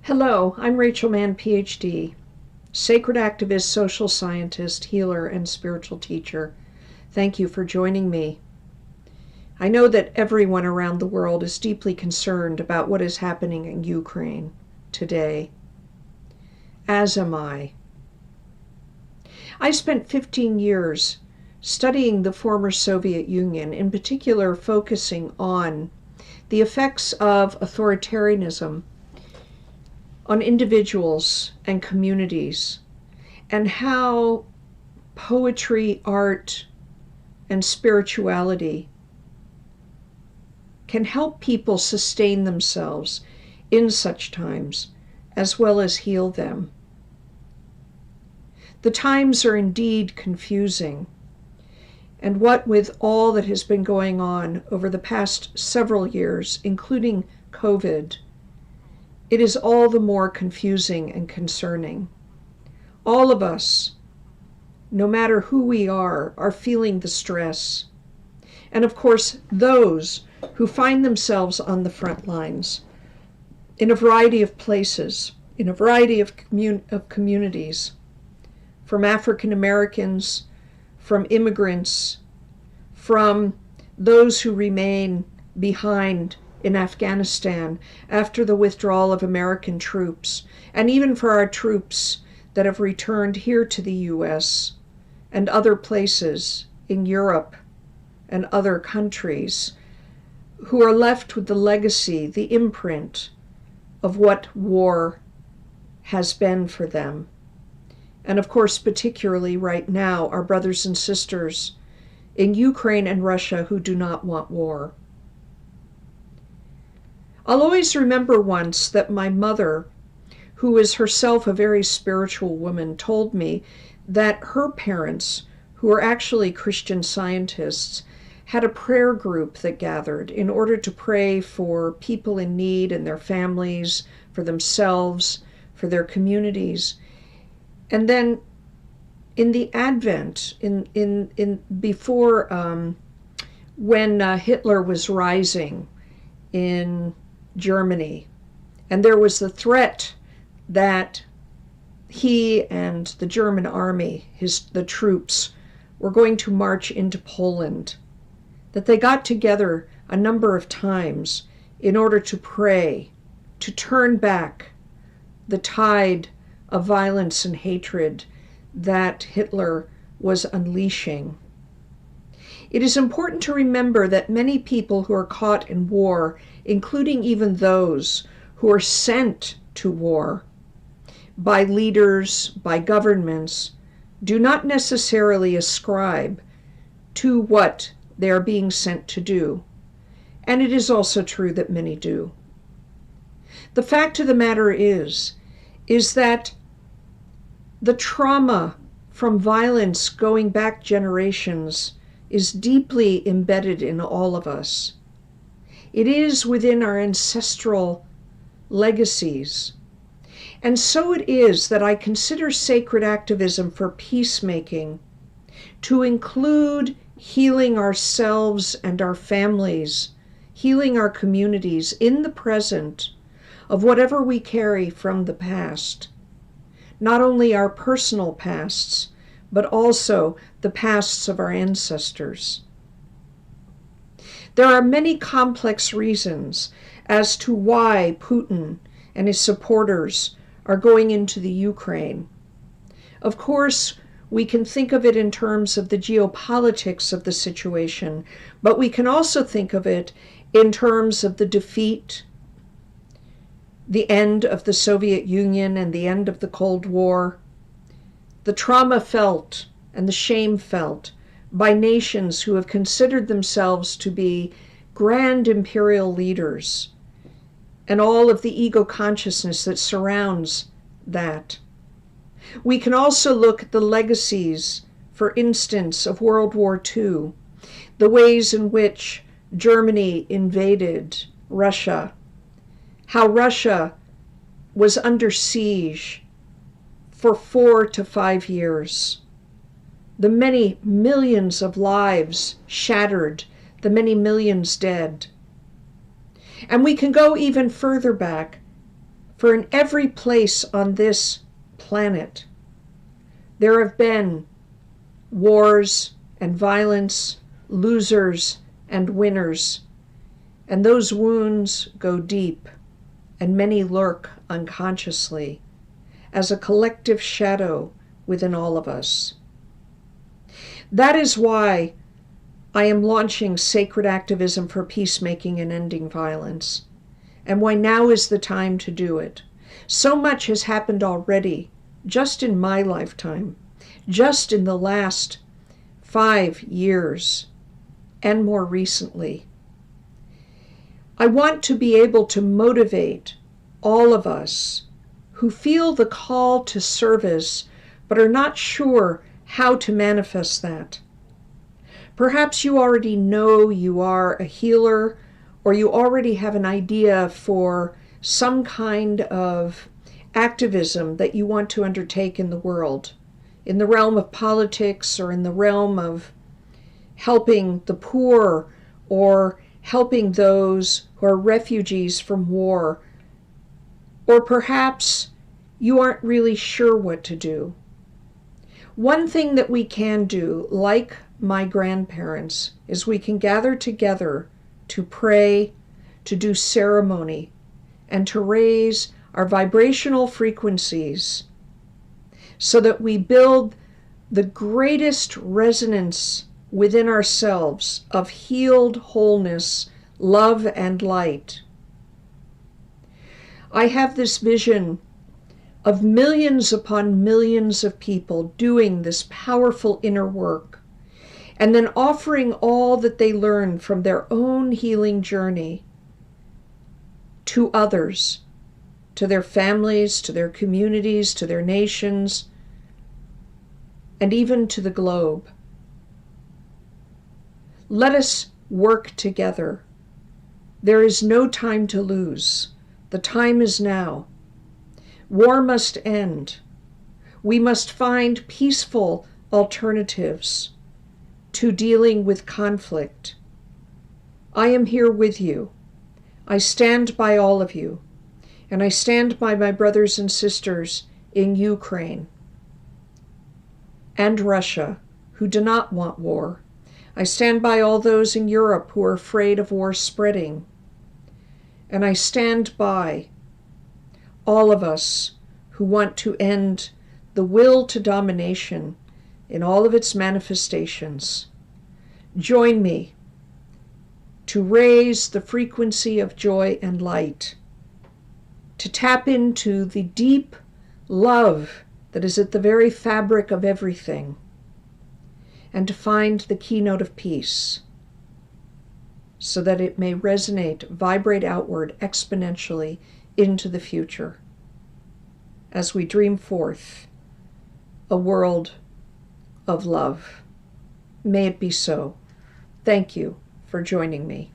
Hello, I'm Rachel Mann PhD, sacred activist, social scientist, healer, and spiritual teacher. Thank you for joining me. I know that everyone around the world is deeply concerned about what is happening in Ukraine today, as am I. I spent 15 years studying the former Soviet Union, in particular focusing on the effects of authoritarianism on individuals and communities, and how poetry, art, and spirituality can help people sustain themselves in such times, as well as heal them. The times are indeed confusing, and what with all that has been going on over the past several years, including COVID, it is all the more confusing and concerning. All of us, no matter who we are feeling the stress. And of course, those who find themselves on the front lines in a variety of places, in a variety of communities, from African Americans, from immigrants, from those who remain behind in Afghanistan after the withdrawal of American troops, and even for our troops that have returned here to the U.S. and other places in Europe and other countries, who are left with the legacy, the imprint of what war has been for them. And of course, particularly right now, our brothers and sisters in Ukraine and Russia who do not want war. I'll always remember once that my mother, who is herself a very spiritual woman, told me that her parents, who are actually Christian Scientists, had a prayer group that gathered in order to pray for people in need and their families, for themselves, for their communities. And then in the Advent, before when Hitler was rising in Germany, and there was the threat that he and the German army, the troops, were going to march into Poland, that they got together a number of times in order to pray, to turn back the tide of violence and hatred that Hitler was unleashing. It is important to remember that many people who are caught in war, including even those who are sent to war by leaders, by governments, do not necessarily ascribe to what they are being sent to do. And it is also true that many do. The fact of the matter is that the trauma from violence going back generations is deeply embedded in all of us. It is within our ancestral legacies. And so it is that I consider sacred activism for peacemaking to include healing ourselves and our families, healing our communities in the present of whatever we carry from the past. Not only our personal pasts, but also the pasts of our ancestors. There are many complex reasons as to why Putin and his supporters are going into the Ukraine. Of course, we can think of it in terms of the geopolitics of the situation, but we can also think of it in terms of the defeat, the end of the Soviet Union and the end of the Cold War, the trauma felt and the shame felt by nations who have considered themselves to be grand imperial leaders, and all of the ego consciousness that surrounds that. We can also look at the legacies, for instance, of World War II, the ways in which Germany invaded Russia, how Russia was under siege for 4 to 5 years, the many millions of lives shattered, the many millions dead. And we can go even further back For in every place on this planet, there have been wars and violence, losers and winners, and those wounds go deep, and many lurk unconsciously as a collective shadow within all of us. That is why I am launching Sacred Activism for Peacemaking and Ending Violence, and why now is the time to do it. So much has happened already, just in my lifetime, just in the last 5 years, and more recently. I want to be able to motivate all of us who feel the call to service but are not sure how to manifest that. Perhaps you already know you are a healer, or you already have an idea for some kind of activism that you want to undertake in the world, in the realm of politics or in the realm of helping the poor or helping those who are refugees from war. Or perhaps you aren't really sure what to do. One thing that we can do, like my grandparents, is we can gather together to pray, to do ceremony, and to raise our vibrational frequencies so that we build the greatest resonance within ourselves of healed wholeness, love, and light. I have this vision of millions upon millions of people doing this powerful inner work, and then offering all that they learn from their own healing journey to others, to their families, to their communities, to their nations, and even to the globe. Let us work together. There is no time to lose. The time is now. War must end. We must find peaceful alternatives to dealing with conflict. I am here with you. I stand by all of you, and I stand by my brothers and sisters in Ukraine and Russia who do not want war. I stand by all those in Europe who are afraid of war spreading. And I stand by all of us who want to end the will to domination in all of its manifestations. Join me to raise the frequency of joy and light, to tap into the deep love that is at the very fabric of everything, and to find the keynote of peace so that it may resonate, vibrate outward exponentially into the future as we dream forth a world of love. May it be so. Thank you for joining me.